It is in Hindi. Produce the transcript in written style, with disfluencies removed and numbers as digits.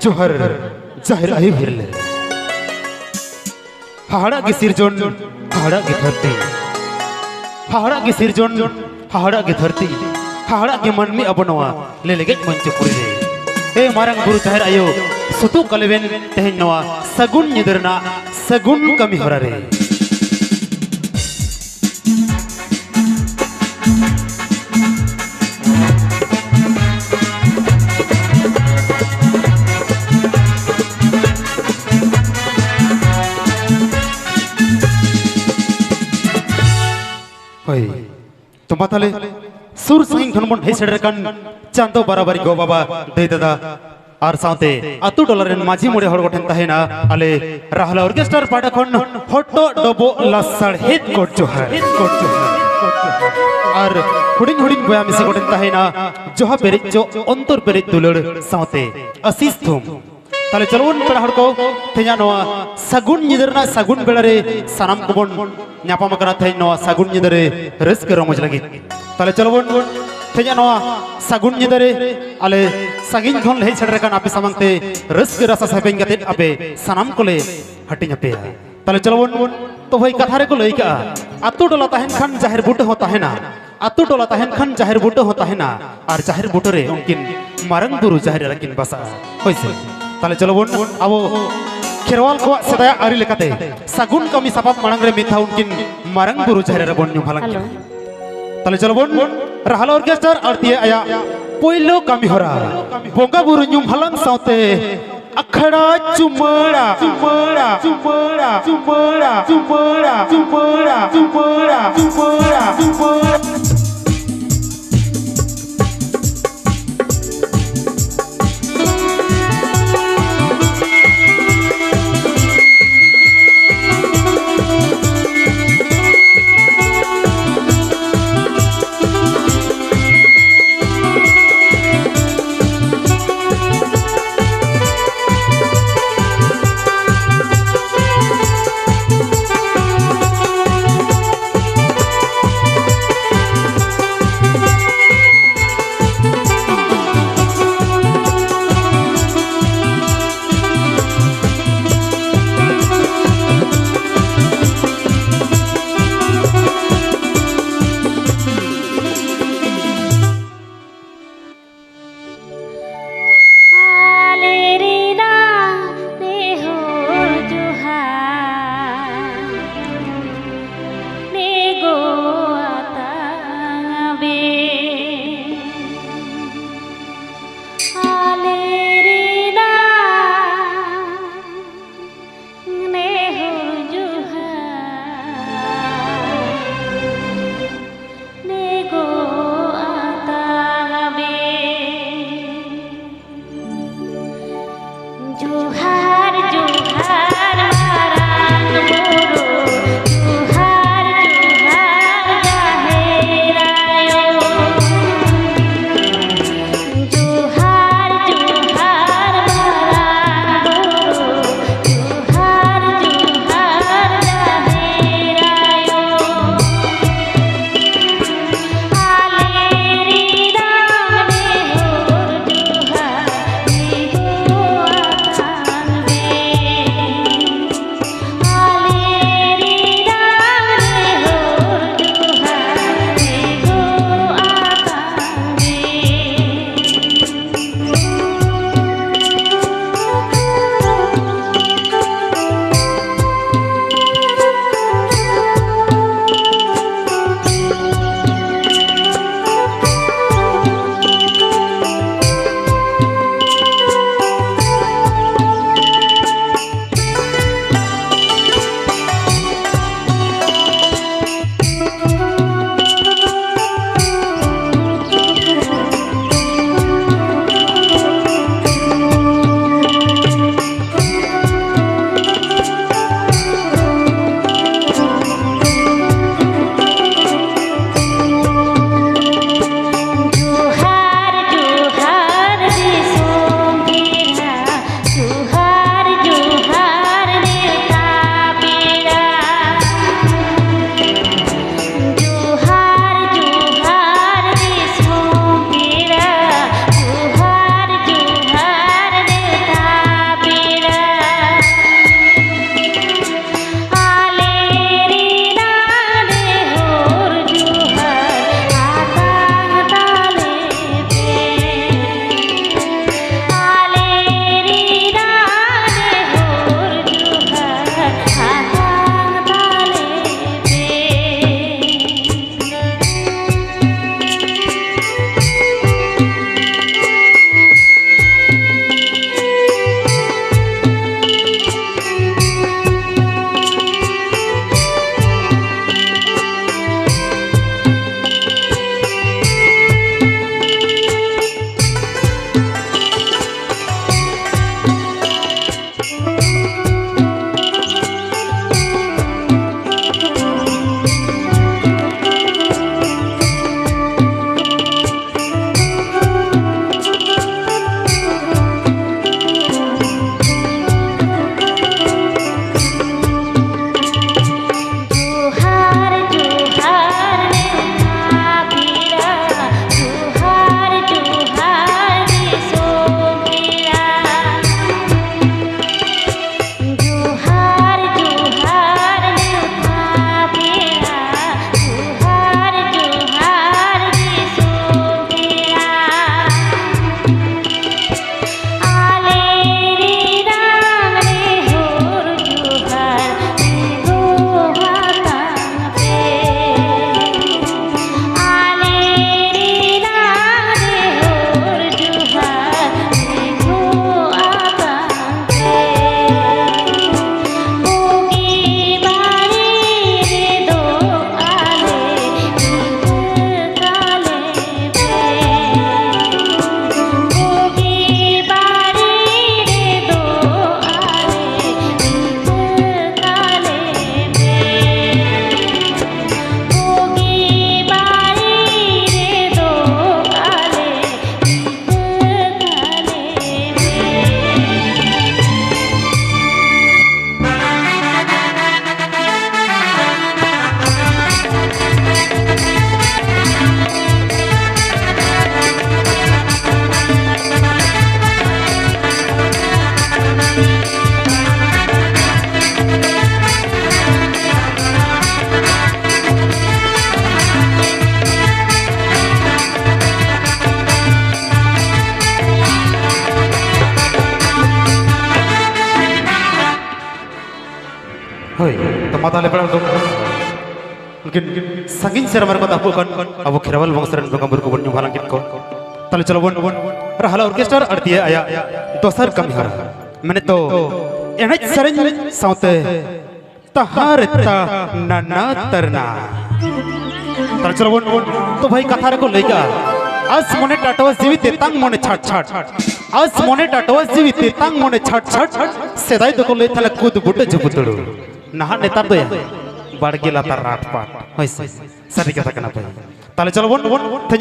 जोहर जाहिर आई भिरले हाड़ा के सिरजोन हाड़ा के धरती हाड़ा के सिरजोन हाड़ा के धरती हाड़ा के मन में अपनवा ले लेगे मंच पुरी रे ए मारंग गुरु जाहिर आयो सुतु कलेवेन तेहन नवा सगुन निदरना सगुन कमी होरा रे तो माताले सुर सिंह खनबन हे सेडरकन चांदो बराबरी गो बाबा दे दादा आर साथे अतु डॉलरन माझी मोडे हड़ गठन तहेना आले राहला ऑर्केस्ट्रा पाडखन हट्टो डबो लसड़ हेड कोट जो है और हुडिंग हुडिंग बया मिसे गठन तहेना जोहा पेरिच जो अंतर पेरिच दुलड़ साथे असीस थुम ताले चलवन पेड़ा हड़ को तेजा नवा सगुन निदरना सगुन बेड़रे सनम कोबन न्यापाम करा थे नवा सगुन निदरे रस्क रमज लगी ताले चलवन तेजा नवा सगुन निदरे आले सगिन खन ले छड़रे कान आपे समंगते रस्क रसा सपें गते आपे सनम कोले हटिन पे ताले चलवन तो भाई कथारे को लई का अतु डोला तहन खन जाहिर बुट होता है ना अतु डोला तहन खन जाहिर बुट होता है ना और जाहिर बुटरे उनकिन मारंग गुरु जाहिर रकिन बसा होइसे ताले चलो बोन अब खेरवाल को सदाया आरी लेकाते सगुन कमी सपाप मांग रे मिथा उनकिन मारंग गुरु जाहिर रे बोन फलंग ताले चलो बोन रहल ऑर्केस्ट्रा आरती आया पोइलो कमी होरा बोंगा बुरु न्यू फलंग साथे अखड़ा चुमड़ा चुमड़ा चुमड़ा चुमड़ा चुमड़ा चुमड़ा चुमड़ा चुमड़ा चुमड़ा होय तो माता ले पड़ा तो लेकिन संगीन से हमारे को तापु कन अब खिरवल वंशरन बगंबर को बन्यु भालंकित को तले चलो वन रहला ऑर्केस्ट्रा अड़ती है आया दोसर कमी हर मैंने तो एनच सरन साउते तहार ता नन्ना तरना तले चलो वन तो भाई कथा को लेगा आज मोने टाटवा जीवित तांग मोने छाट छाट आज मोने टाटवा जीवित तांग मोने छाट छाट सेदाई तो को ले थला कूद बुटे जुबुतड़ो नहा नेता तो या बाड़ गेला तार रात पाट होइसे सरी कथा कना पे ताले चलो वन